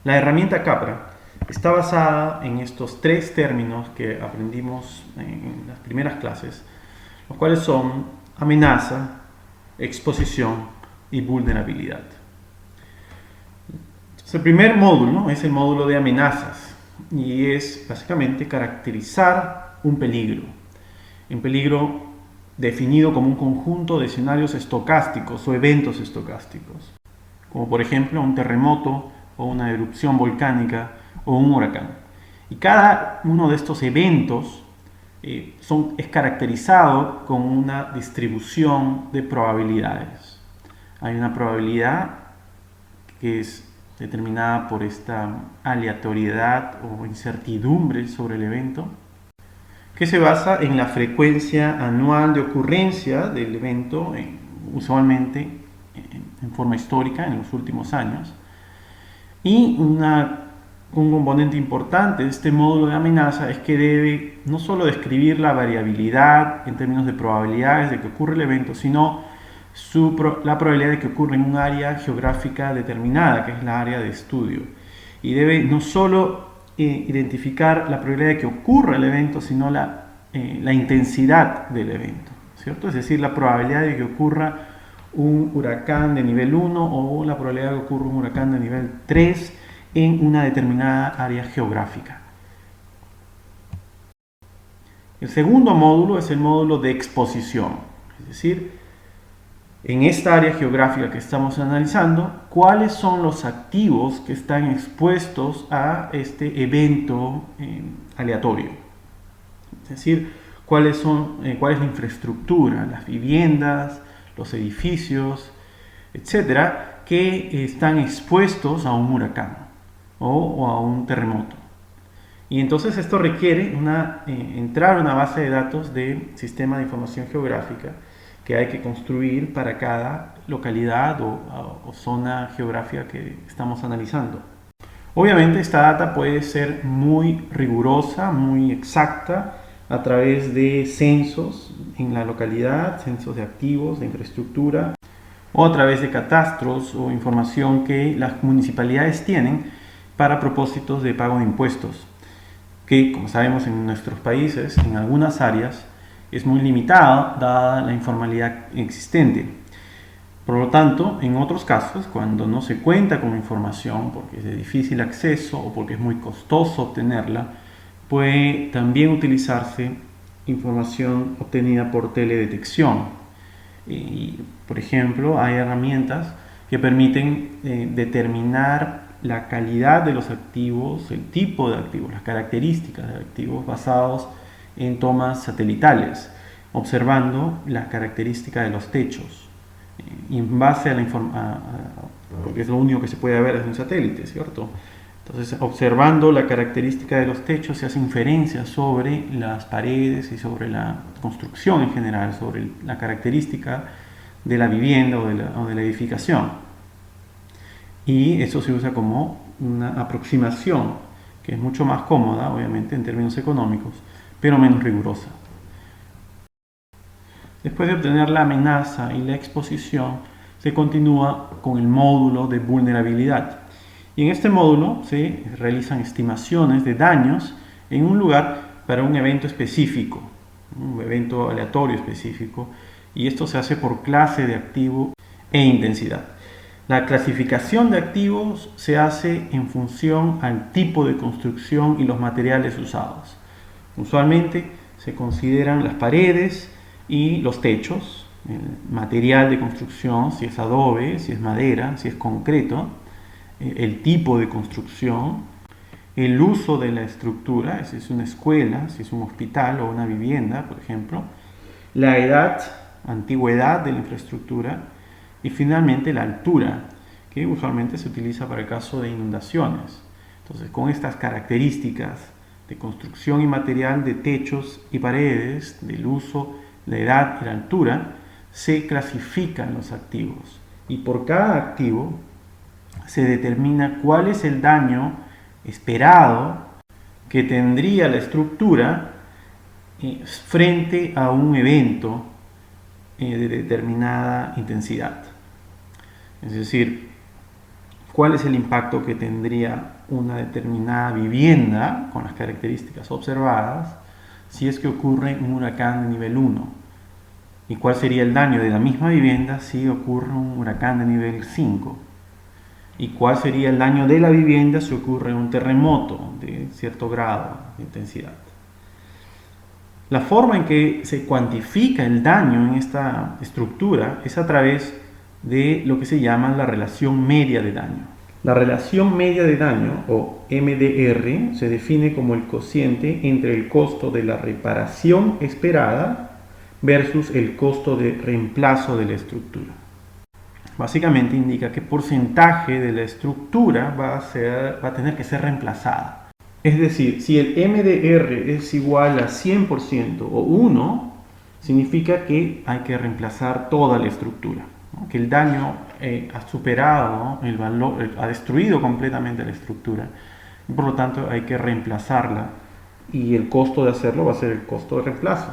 La herramienta CAPRA está basada en estos tres términos que aprendimos en las primeras clases, los cuales son amenaza, exposición y vulnerabilidad. Entonces, el primer módulo, ¿no?, es el módulo de amenazas y es básicamente caracterizar un peligro. Un peligro definido como un conjunto de escenarios estocásticos o eventos estocásticos, como por ejemplo un terremoto o una erupción volcánica o un huracán. Y cada uno de estos eventos es caracterizado con una distribución de probabilidades. Hay una probabilidad que es determinada por esta aleatoriedad o incertidumbre sobre el evento, que se basa en la frecuencia anual de ocurrencia del evento, usualmente en forma histórica en los últimos años. Y un componente importante de este módulo de amenaza es que debe no solo describir la variabilidad en términos de probabilidades de que ocurra el evento, sino la probabilidad de que ocurra en un área geográfica determinada, que es la área de estudio. Y debe no solo identificar la probabilidad de que ocurra el evento, sino la intensidad del evento, ¿cierto? Es decir, la probabilidad de que ocurra un huracán de nivel 1 o la probabilidad de que ocurra un huracán de nivel 3 en una determinada área geográfica. El segundo módulo es el módulo de exposición, es decir, en esta área geográfica que estamos analizando, cuáles son los activos que están expuestos a este evento aleatorio. Es decir, cuál es la infraestructura, las viviendas, los edificios, etcétera, que están expuestos a un huracán o a un terremoto. Y entonces esto requiere entrar a una base de datos de sistema de información geográfica que hay que construir para cada localidad o zona geográfica que estamos analizando. Obviamente esta data puede ser muy rigurosa, muy exacta, a través de censos en la localidad, censos de activos, de infraestructura, o a través de catastros o información que las municipalidades tienen para propósitos de pago de impuestos, que, como sabemos, en nuestros países, en algunas áreas, es muy limitada dada la informalidad existente. Por lo tanto, en otros casos, cuando no se cuenta con información porque es de difícil acceso o porque es muy costoso obtenerla, puede también utilizarse información obtenida por teledetección. Y, por ejemplo, hay herramientas que permiten determinar la calidad de los activos, el tipo de activos, las características de activos basados en tomas satelitales, observando las características de los techos. Y en base a la información, porque es lo único que se puede ver desde un satélite, ¿cierto? Entonces, observando la característica de los techos, se hace inferencias sobre las paredes y sobre la construcción en general, sobre la característica de la vivienda o de la edificación. Y eso se usa como una aproximación que es mucho más cómoda, obviamente, en términos económicos, pero menos rigurosa. Después de obtener la amenaza y la exposición, se continúa con el módulo de vulnerabilidad. Y en este módulo se realizan estimaciones de daños en un lugar para un evento específico, un evento aleatorio específico, y esto se hace por clase de activo e intensidad. La clasificación de activos se hace en función al tipo de construcción y los materiales usados. Usualmente se consideran las paredes y los techos, el material de construcción, si es adobe, si es madera, si es concreto, el tipo de construcción, el uso de la estructura, si es una escuela, si es un hospital o una vivienda, por ejemplo, la edad, antigüedad de la infraestructura y finalmente la altura, que usualmente se utiliza para el caso de inundaciones. Entonces, con estas características de construcción y material de techos y paredes, del uso, la edad y la altura, se clasifican los activos. Y por cada activo se determina cuál es el daño esperado que tendría la estructura frente a un evento de determinada intensidad. Es decir, cuál es el impacto que tendría una determinada vivienda con las características observadas si es que ocurre un huracán de nivel 1, y cuál sería el daño de la misma vivienda si ocurre un huracán de nivel 5, y cuál sería el daño de la vivienda si ocurre un terremoto de cierto grado de intensidad. La forma en que se cuantifica el daño en esta estructura es a través de lo que se llama la relación media de daño. La relación media de daño, o MDR, se define como el cociente entre el costo de la reparación esperada versus el costo de reemplazo de la estructura. Básicamente indica qué porcentaje de la estructura va a tener que ser reemplazada. Es decir, si el MDR es igual a 100% o 1, significa que hay que reemplazar toda la estructura, ¿no? Que el daño ha superado el valor, ha destruido completamente la estructura, y por lo tanto hay que reemplazarla, y el costo de hacerlo va a ser el costo de reemplazo.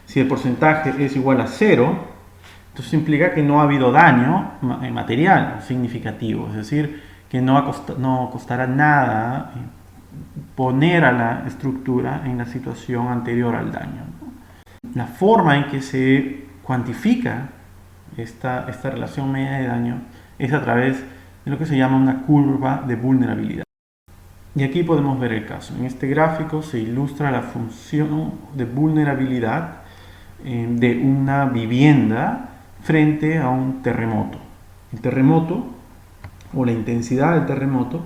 Si el porcentaje es igual a 0, entonces implica que no ha habido daño material significativo, es decir, que no costará nada poner a la estructura en la situación anterior al daño. La forma en que se cuantifica esta relación media de daño es a través de lo que se llama una curva de vulnerabilidad. Y aquí podemos ver el caso. En este gráfico se ilustra la función de vulnerabilidad de una vivienda frente a un terremoto. El terremoto, o la intensidad del terremoto,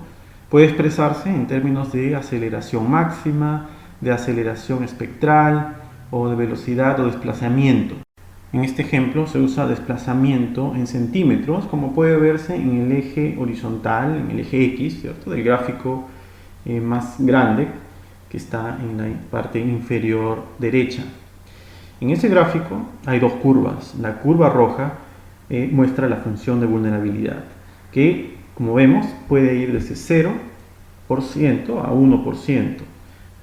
puede expresarse en términos de aceleración máxima, de aceleración espectral o de velocidad o desplazamiento. En este ejemplo se usa desplazamiento en centímetros, como puede verse en el eje horizontal, en el eje X, ¿cierto?, del gráfico más grande que está en la parte inferior derecha. En ese gráfico hay dos curvas. La curva roja muestra la función de vulnerabilidad, que, como vemos, puede ir desde 0% a 1%.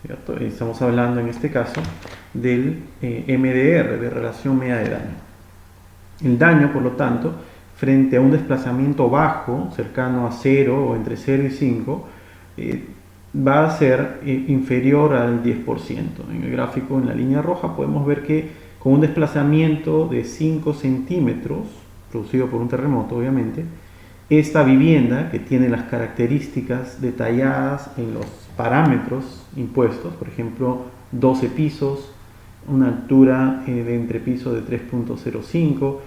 ¿Cierto? Estamos hablando en este caso del MDR, de relación media de daño. El daño, por lo tanto, frente a un desplazamiento bajo, cercano a 0 o entre 0 y 5, va a ser inferior al 10%. En el gráfico, en la línea roja, podemos ver que con un desplazamiento de 5 centímetros, producido por un terremoto, obviamente, esta vivienda, que tiene las características detalladas en los parámetros impuestos, por ejemplo, 12 pisos, una altura de entrepiso de 3.05,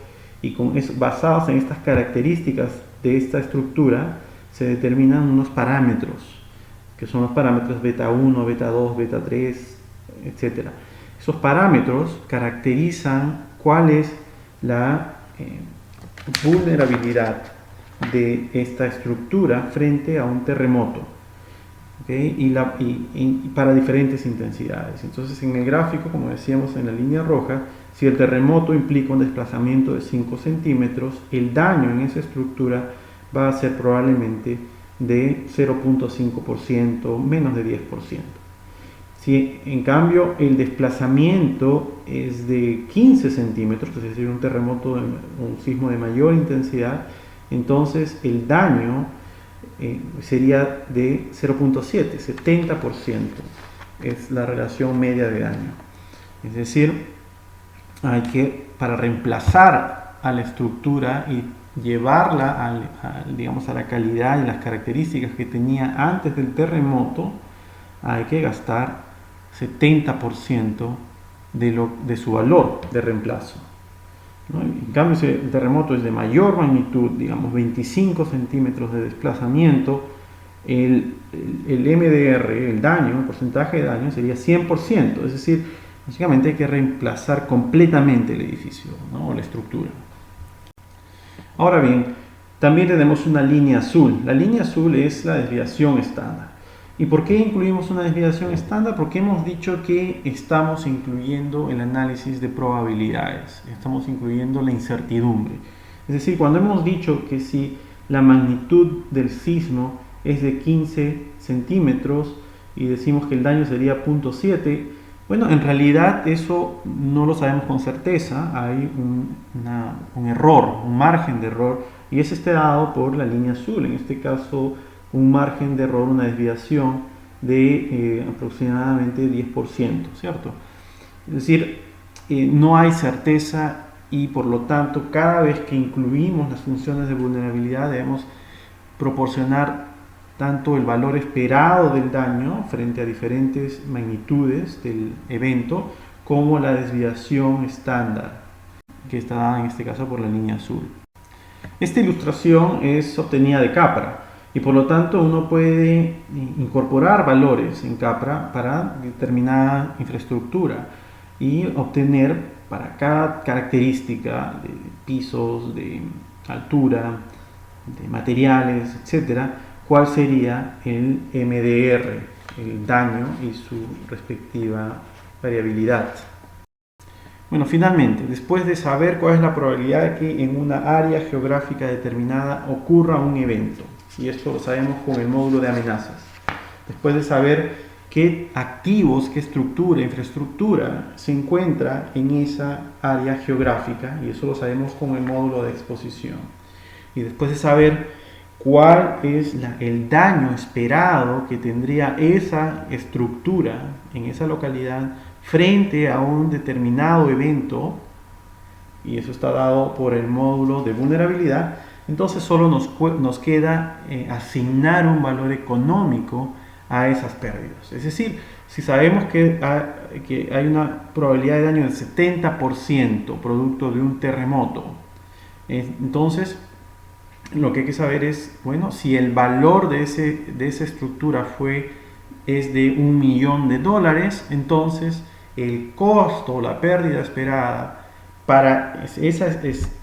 y basados en estas características de esta estructura, se determinan unos parámetros, que son los parámetros beta 1, beta 2, beta 3, etc. Esos parámetros caracterizan cuál es la vulnerabilidad de esta estructura frente a un terremoto, ¿okay? Y para diferentes intensidades. Entonces, en el gráfico, como decíamos en la línea roja, si el terremoto implica un desplazamiento de 5 centímetros, el daño en esa estructura va a ser probablemente de 0.5%, menos de 10%. Si en cambio el desplazamiento es de 15 centímetros, es decir, un terremoto, un sismo de mayor intensidad, entonces el daño sería de 0.7, 70% es la relación media de daño. Es decir, para reemplazar a la estructura y llevarla digamos, a la calidad y las características que tenía antes del terremoto, hay que gastar 70% de su valor de reemplazo, ¿no? En cambio, si el terremoto es de mayor magnitud, digamos 25 centímetros de desplazamiento, el MDR, el daño, el porcentaje de daño sería 100%, es decir, básicamente hay que reemplazar completamente el edificio, ¿no?, o la estructura. Ahora bien, también tenemos una línea azul. La línea azul es la desviación estándar. ¿Y por qué incluimos una desviación estándar? Porque hemos dicho que estamos incluyendo el análisis de probabilidades, estamos incluyendo la incertidumbre. Es decir, cuando hemos dicho que si la magnitud del sismo es de 15 centímetros y decimos que el daño sería 0.7, Bueno, en realidad eso no lo sabemos con certeza, hay un error, un margen de error, y ese está dado por la línea azul, en este caso un margen de error, una desviación de aproximadamente 10%, ¿cierto? Es decir, no hay certeza y por lo tanto cada vez que incluimos las funciones de vulnerabilidad debemos proporcionar tanto el valor esperado del daño frente a diferentes magnitudes del evento como la desviación estándar que está dada en este caso por la línea azul. Esta ilustración es obtenida de Capra y por lo tanto uno puede incorporar valores en Capra para determinada infraestructura y obtener para cada característica de pisos, de altura, de materiales, etcétera, cuál sería el MDR, el daño y su respectiva variabilidad. Bueno, finalmente, después de saber cuál es la probabilidad de que en una área geográfica determinada ocurra un evento, y esto lo sabemos con el módulo de amenazas, después de saber qué activos, qué estructura, infraestructura se encuentra en esa área geográfica, y eso lo sabemos con el módulo de exposición, y después de saber cuál es el daño esperado que tendría esa estructura en esa localidad frente a un determinado evento, y eso está dado por el módulo de vulnerabilidad, entonces solo nos queda asignar un valor económico a esas pérdidas. Es decir, si sabemos que hay una probabilidad de daño del 70% producto de un terremoto, entonces lo que hay que saber es, bueno, si el valor de esa estructura es de $1.000.000, entonces el costo, la pérdida esperada para esa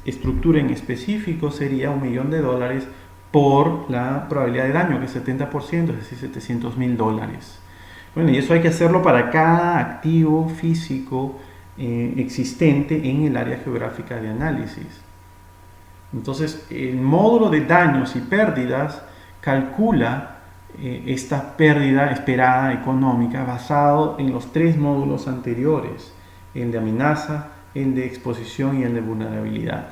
estructura en específico sería $1.000.000 por la probabilidad de daño, que es 70%, es decir, $700.000. Bueno, y eso hay que hacerlo para cada activo físico existente en el área geográfica de análisis. Entonces, el módulo de daños y pérdidas calcula esta pérdida esperada económica basado en los tres módulos anteriores, el de amenaza, el de exposición y el de vulnerabilidad.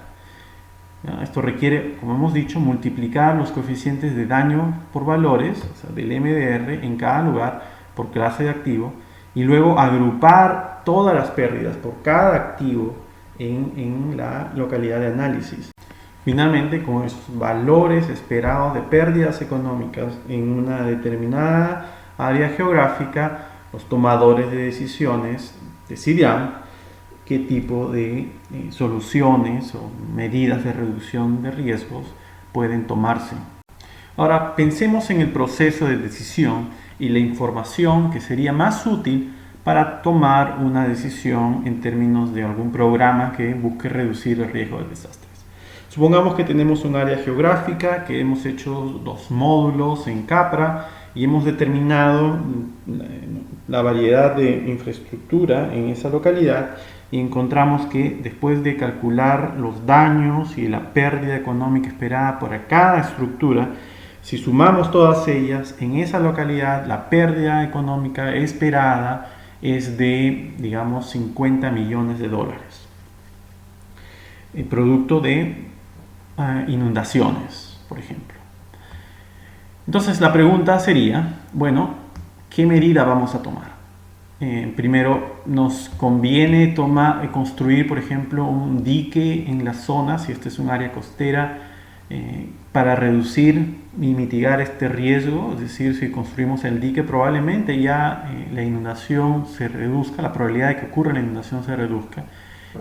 Esto requiere, como hemos dicho, multiplicar los coeficientes de daño por valores, o sea, del MDR en cada lugar por clase de activo, y luego agrupar todas las pérdidas por cada activo en la localidad de análisis. Finalmente, con esos valores esperados de pérdidas económicas en una determinada área geográfica, los tomadores de decisiones decidirán qué tipo de soluciones o medidas de reducción de riesgos pueden tomarse. Ahora, pensemos en el proceso de decisión y la información que sería más útil para tomar una decisión en términos de algún programa que busque reducir el riesgo de desastres. Supongamos que tenemos un área geográfica, que hemos hecho 2 módulos en Capra y hemos determinado la variedad de infraestructura en esa localidad y encontramos que después de calcular los daños y la pérdida económica esperada por cada estructura, si sumamos todas ellas, en esa localidad la pérdida económica esperada es de, digamos, $50 millones. El producto de inundaciones, por ejemplo. Entonces la pregunta sería, bueno, ¿qué medida vamos a tomar? Primero, nos conviene construir, por ejemplo, un dique en la zona, si esta es un área costera, para reducir y mitigar este riesgo. Es decir, si construimos el dique, probablemente ya la inundación se reduzca, la probabilidad de que ocurra la inundación se reduzca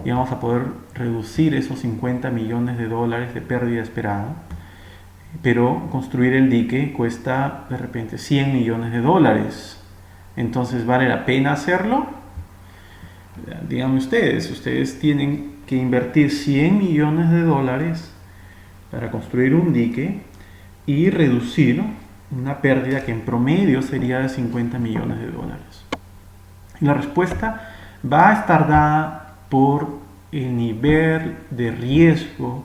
y vamos a poder reducir esos $50 millones de pérdida esperada. Pero construir el dique cuesta de repente $100 millones. Entonces, ¿vale la pena hacerlo? Díganme ustedes tienen que invertir $100 millones para construir un dique y reducir una pérdida que en promedio sería de $50 millones. Y la respuesta va a estar dada por el nivel de riesgo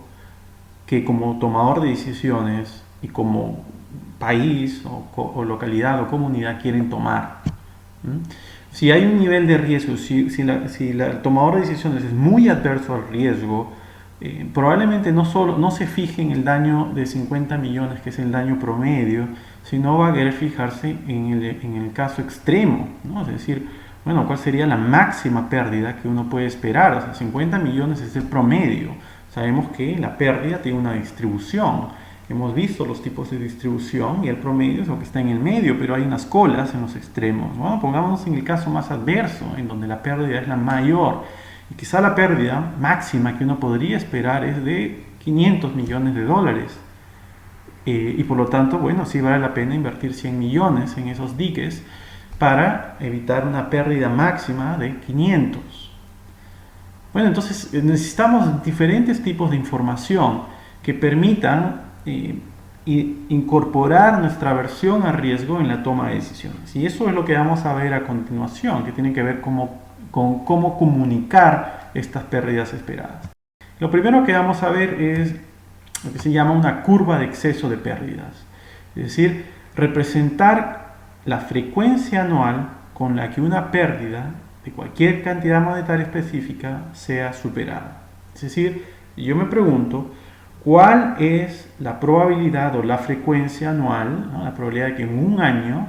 que como tomador de decisiones y como país o localidad o comunidad quieren tomar. Es Si hay un nivel de riesgo, si el tomador de decisiones es muy adverso al riesgo, probablemente no se fije en el daño de 50 millones, que es el daño promedio, sino va a querer fijarse en el caso extremo, ¿no? Es decir, bueno, ¿cuál sería la máxima pérdida que uno puede esperar? O sea, 50 millones es el promedio. Sabemos que la pérdida tiene una distribución. Hemos visto los tipos de distribución y el promedio es lo que está en el medio, pero hay unas colas en los extremos. Bueno, pongámonos en el caso más adverso, en donde la pérdida es la mayor. Y quizá la pérdida máxima que uno podría esperar es de 500 millones de dólares. Y por lo tanto, bueno, sí vale la pena invertir 100 millones en esos diques para evitar una pérdida máxima de 500. Bueno, entonces necesitamos diferentes tipos de información que permitan incorporar nuestra aversión a riesgo en la toma de decisiones. Y eso es lo que vamos a ver a continuación, que tiene que ver con cómo comunicar estas pérdidas esperadas. Lo primero que vamos a ver es lo que se llama una curva de exceso de pérdidas. Es decir, representar la frecuencia anual con la que una pérdida de cualquier cantidad monetaria específica sea superada. Es decir, yo me pregunto, ¿cuál es la probabilidad o la frecuencia anual, ¿no? La probabilidad de que en un año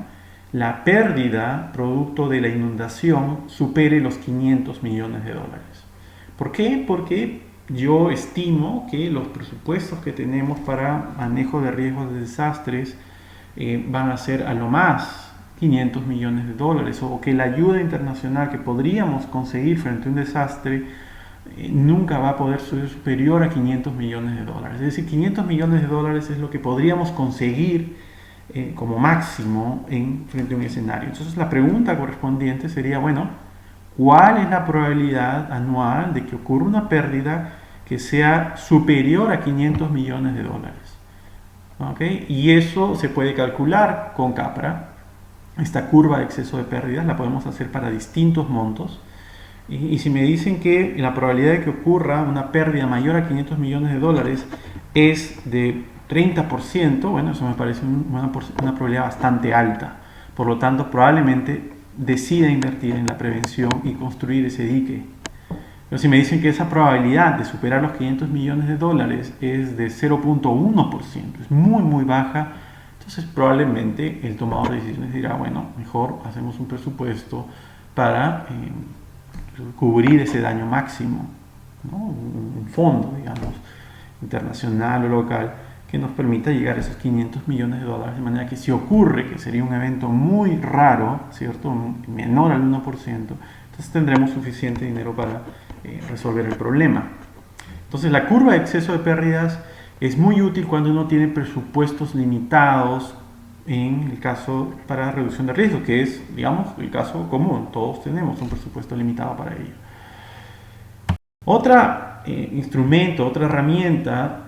la pérdida producto de la inundación supere los 500 millones de dólares? ¿Por qué? Porque yo estimo que los presupuestos que tenemos para manejo de riesgos de desastres van a ser a lo más 500 millones de dólares, o que la ayuda internacional que podríamos conseguir frente a un desastre nunca va a poder ser superior a 500 millones de dólares. Es decir, 500 millones de dólares es lo que podríamos conseguir como máximo frente a un escenario. Entonces la pregunta correspondiente sería, bueno, ¿cuál es la probabilidad anual de que ocurra una pérdida que sea superior a 500 millones de dólares? ¿Okay? Y eso se puede calcular con CAPRA. Esta curva de exceso de pérdidas la podemos hacer para distintos montos. Y si me dicen que la probabilidad de que ocurra una pérdida mayor a 500 millones de dólares es de 30%, bueno, eso me parece una probabilidad bastante alta. Por lo tanto, probablemente decida invertir en la prevención y construir ese dique. Pero si me dicen que esa probabilidad de superar los 500 millones de dólares es de 0.1%, es muy, muy baja, entonces probablemente el tomador de decisiones dirá, bueno, mejor hacemos un presupuesto para cubrir ese daño máximo, ¿no? Un fondo, digamos, internacional o local, que nos permita llegar a esos 500 millones de dólares, de manera que si ocurre, que sería un evento muy raro, ¿cierto?, menor al 1%, entonces tendremos suficiente dinero para resolver el problema. Entonces la curva de exceso de pérdidas es muy útil cuando uno tiene presupuestos limitados, en el caso para reducción de riesgo, que es, digamos, el caso común. Todos tenemos un presupuesto limitado para ello. Otro instrumento, otra herramienta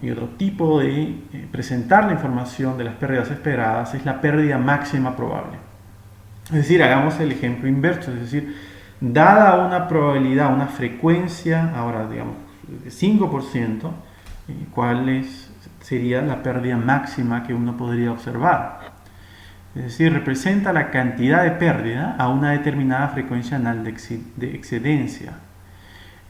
y otro tipo de presentar la información de las pérdidas esperadas es la pérdida máxima probable. Es decir, hagamos el ejemplo inverso, es decir, dada una probabilidad, una frecuencia, ahora digamos, de 5%, ¿cuál sería la pérdida máxima que uno podría observar? Es decir, representa la cantidad de pérdida a una determinada frecuencia anual de excedencia.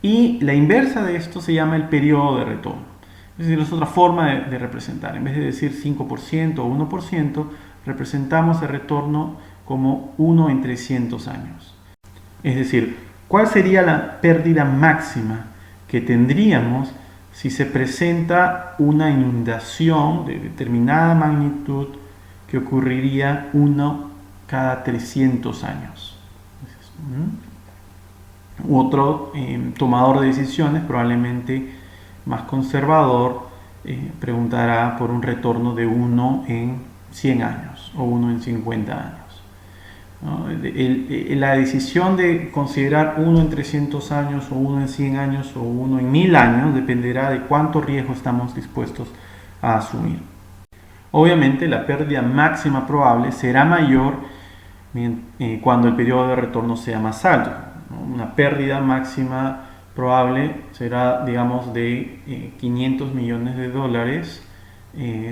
Y la inversa de esto se llama el periodo de retorno. Es decir, es otra forma de representar. En vez de decir 5% o 1%, representamos el retorno como 1 en 300 años. Es decir, ¿cuál sería la pérdida máxima que tendríamos si se presenta una inundación de determinada magnitud que ocurriría 1 cada 300 años? Otro tomador de decisiones, probablemente más conservador, preguntará por un retorno de 1 en 100 años o 1 en 50 años. ¿No? La decisión de considerar 1 en 300 años o 1 en 100 años o 1 en 1000 años dependerá de cuánto riesgo estamos dispuestos a asumir. Obviamente la pérdida máxima probable será mayor cuando el periodo de retorno sea más alto. Una pérdida máxima probable será, digamos, de 500 millones de dólares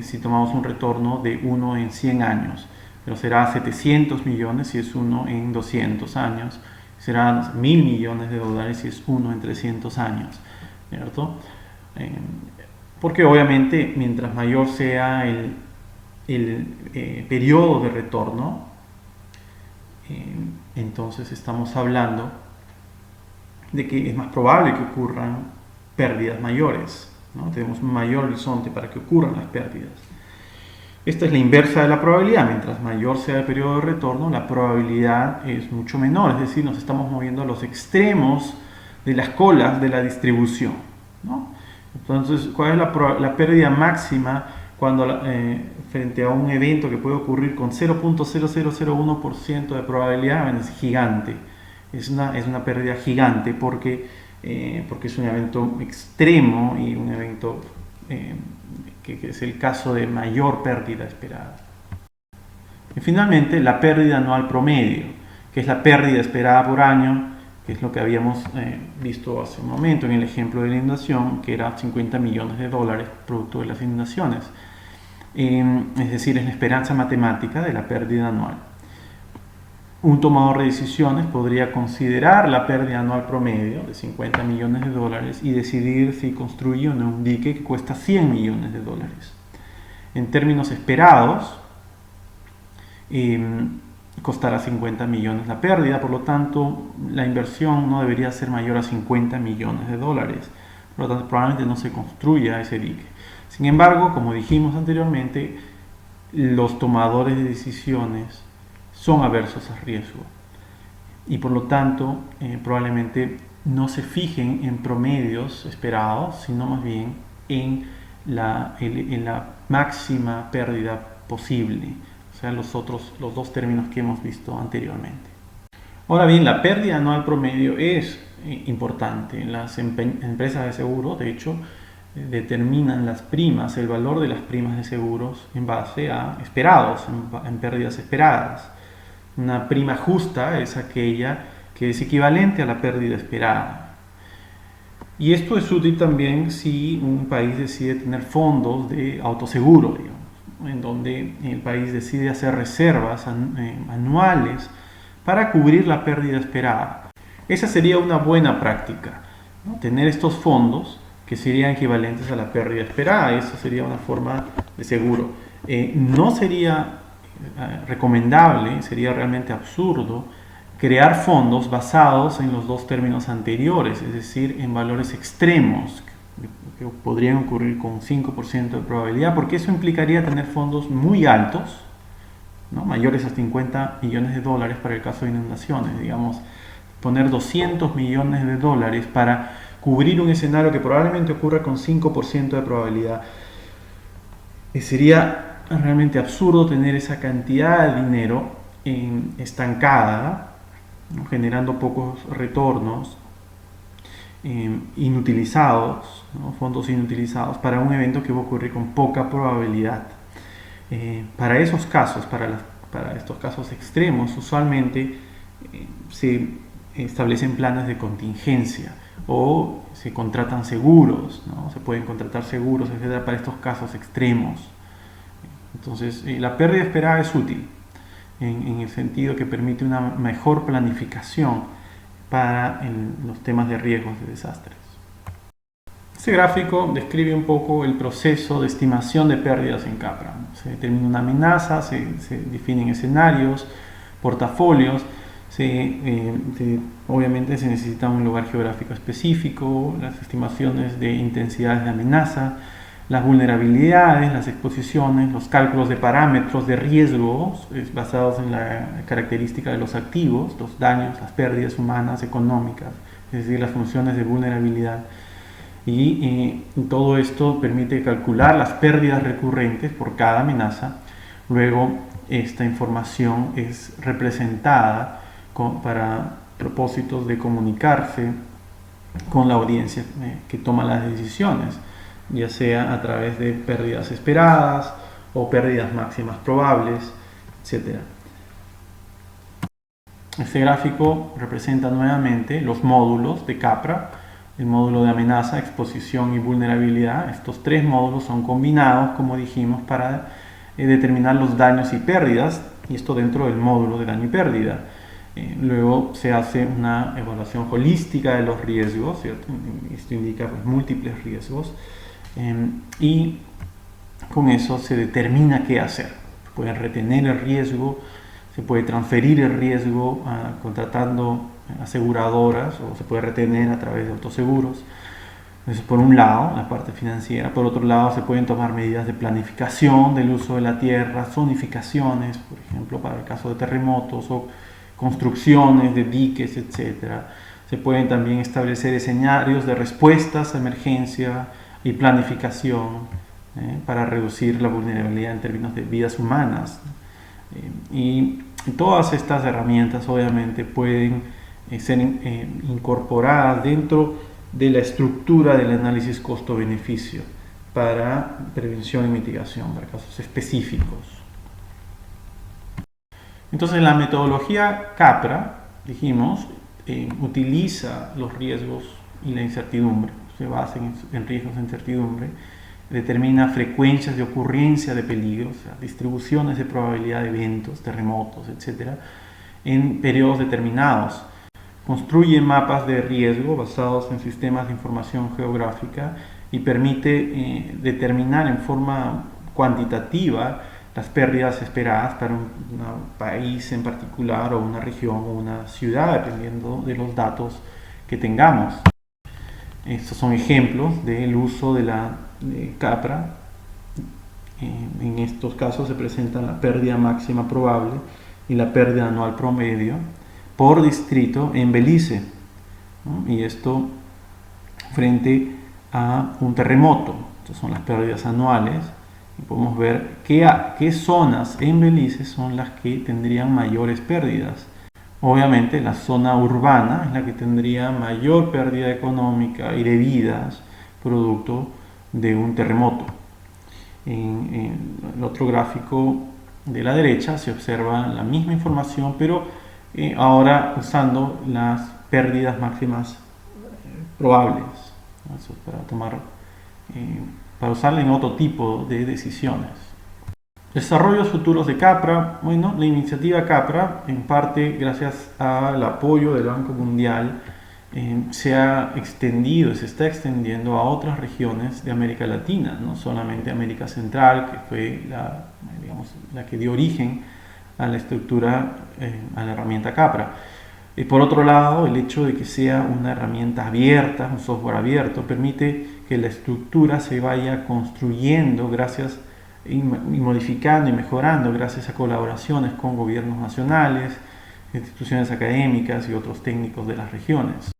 si tomamos un retorno de 1 en 100 años. pero será 700 millones si es uno en 200 años, será 1.000 millones de dólares si es uno en 300 años, ¿cierto? Porque obviamente mientras mayor sea el periodo de retorno, entonces estamos hablando de que es más probable que ocurran pérdidas mayores, ¿no? Tenemos un mayor horizonte para que ocurran las pérdidas. Esta es la inversa de la probabilidad. Mientras mayor sea el periodo de retorno, la probabilidad es mucho menor, es decir, nos estamos moviendo a los extremos de las colas de la distribución, ¿no? Entonces, ¿cuál es la pérdida máxima cuando frente a un evento que puede ocurrir con 0.0001% de probabilidad? Es gigante, es una pérdida gigante porque es un evento extremo y un evento que es el caso de mayor pérdida esperada. Y finalmente, la pérdida anual promedio, que es la pérdida esperada por año, que es lo que habíamos visto hace un momento en el ejemplo de la inundación, que era 50 millones de dólares producto de las inundaciones. Es decir, es la esperanza matemática de la pérdida anual. Un tomador de decisiones podría considerar la pérdida anual promedio de 50 millones de dólares y decidir si construye o no un dique que cuesta 100 millones de dólares. En términos esperados, costará 50 millones la pérdida, por lo tanto la inversión no debería ser mayor a 50 millones de dólares, por lo tanto probablemente no se construya ese dique. Sin embargo, como dijimos anteriormente, los tomadores de decisiones son aversos al riesgo y por lo tanto probablemente no se los promedios esperados, sino más bien en la máxima pérdida posible, o sea, los dos términos que hemos visto anteriormente. Ahora bien, la pérdida anual promedio es importante. Las empresas de seguro, de hecho, determinan las primas, el valor de las primas de seguros en base a esperados, en pérdidas esperadas. Una prima justa es aquella que es equivalente a la pérdida esperada. Y esto es útil también si un país decide tener fondos de autoseguro, digamos, en donde el país decide hacer reservas anuales para cubrir la pérdida esperada. Esa sería una buena práctica, ¿no? Tener estos fondos que serían equivalentes a la pérdida esperada. Eso sería una forma de seguro. No sería recomendable, sería realmente absurdo crear fondos basados en los dos términos anteriores, es decir, en valores extremos que podrían ocurrir con 5% de probabilidad, porque eso implicaría tener fondos muy altos, ¿no? Mayores a 50 millones de dólares para el caso de inundaciones, digamos, poner 200 millones de dólares para cubrir un escenario que probablemente ocurra con 5% de probabilidad. Sería realmente absurdo tener esa cantidad de dinero estancada, ¿no? Generando pocos retornos, inutilizados, ¿no? Fondos inutilizados para un evento que va a ocurrir con poca probabilidad. Para esos casos, para estos casos extremos, usualmente se establecen planes de contingencia o se contratan seguros, ¿no? Se pueden contratar seguros, etcétera, para estos casos extremos. Entonces, la pérdida esperada es útil en el sentido que permite una mejor planificación para los temas de riesgos de desastres. Este gráfico describe un poco el proceso de estimación de pérdidas en CAPRA. Se determina una amenaza, se definen escenarios, portafolios, obviamente se necesita un lugar geográfico específico, las estimaciones de intensidades de amenaza, las vulnerabilidades, las exposiciones, los cálculos de parámetros de riesgos basados en la característica de los activos, los daños, las pérdidas humanas, económicas, es decir, las funciones de vulnerabilidad. Y todo esto permite calcular las pérdidas recurrentes por cada amenaza. Luego, esta información es representada para propósitos de comunicarse con la audiencia que toma las decisiones, ya sea a través de pérdidas esperadas o pérdidas máximas probables, etc. Este gráfico representa nuevamente los módulos de CAPRA, el módulo de amenaza, exposición y vulnerabilidad. Estos tres módulos son combinados, como dijimos, para determinar los daños y pérdidas, y esto dentro del módulo de daño y pérdida. Luego se hace una evaluación holística de los riesgos, ¿cierto? Esto indica pues, múltiples riesgos, y con eso se determina qué hacer. Se puede retener el riesgo, se puede transferir el riesgo contratando aseguradoras, o se puede retener a través de autoseguros. Eso por un lado, la parte financiera. Por otro lado, se pueden tomar medidas de planificación del uso de la tierra, zonificaciones, por ejemplo, para el caso de terremotos, o construcciones de diques, etc. Se pueden también establecer escenarios de respuestas a emergencia y planificación para reducir la vulnerabilidad en términos de vidas humanas. Y todas estas herramientas obviamente pueden ser incorporadas dentro de la estructura del análisis costo-beneficio para prevención y mitigación para casos específicos. Entonces la metodología CAPRA, dijimos, utiliza los riesgos y la incertidumbre, se basa en riesgos e incertidumbre, determina frecuencias de ocurrencia de peligros, o sea, distribuciones de probabilidad de eventos, terremotos, etc., en periodos determinados. Construye mapas de riesgo basados en sistemas de información geográfica y permite determinar en forma cuantitativa las pérdidas esperadas para un país en particular o una región o una ciudad, dependiendo de los datos que tengamos. Estos son ejemplos del uso de la CAPRA. En estos casos se presenta la pérdida máxima probable y la pérdida anual promedio por distrito en Belice, ¿no? Y esto frente a un terremoto. Estas son las pérdidas anuales. Y podemos ver qué zonas en Belice son las que tendrían mayores pérdidas. Obviamente la zona urbana es la que tendría mayor pérdida económica y de vidas producto de un terremoto. En el otro gráfico de la derecha se observa la misma información, pero ahora usando las pérdidas máximas probables. Eso es para usarla en otro tipo de decisiones. Desarrollos futuros de CAPRA. Bueno, la iniciativa CAPRA, en parte gracias al apoyo del Banco Mundial, se ha extendido, se está extendiendo a otras regiones de América Latina, no solamente América Central, que fue la que dio origen a la estructura, a la herramienta CAPRA. Y por otro lado, el hecho de que sea una herramienta abierta, un software abierto, permite que la estructura se vaya construyendo y modificando y mejorando gracias a colaboraciones con gobiernos nacionales, instituciones académicas y otros técnicos de las regiones.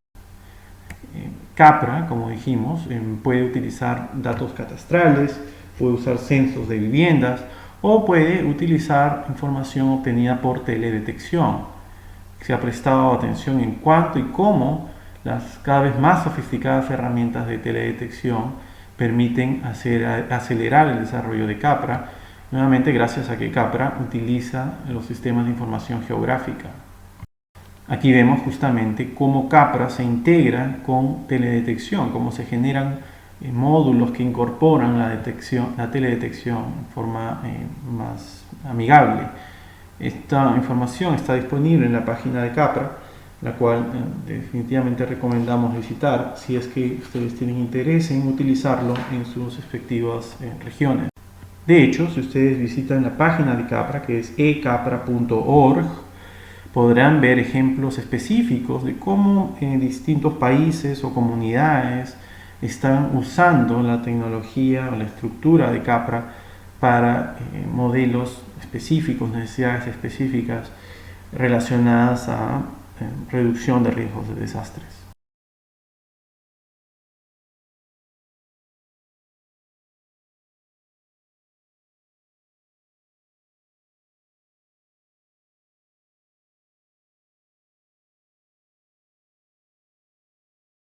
CAPRA, como dijimos, puede utilizar datos catastrales, puede usar censos de viviendas o puede utilizar información obtenida por teledetección. Se ha prestado atención en cuánto y cómo las cada vez más sofisticadas herramientas de teledetección permiten acelerar el desarrollo de CAPRA, nuevamente gracias a que CAPRA utiliza los sistemas de información geográfica. Aquí vemos justamente cómo CAPRA se integra con teledetección, cómo se generan módulos que incorporan la teledetección en forma más amigable. Esta información está disponible en la página de CAPRA, la cual definitivamente recomendamos visitar si es que ustedes tienen interés en utilizarlo en sus respectivas regiones. De hecho, si ustedes visitan la página de CAPRA, que es ecapra.org, podrán ver ejemplos específicos de cómo distintos países o comunidades están usando la tecnología o la estructura de CAPRA para modelos específicos, necesidades específicas relacionadas a reducción de riesgos de desastres.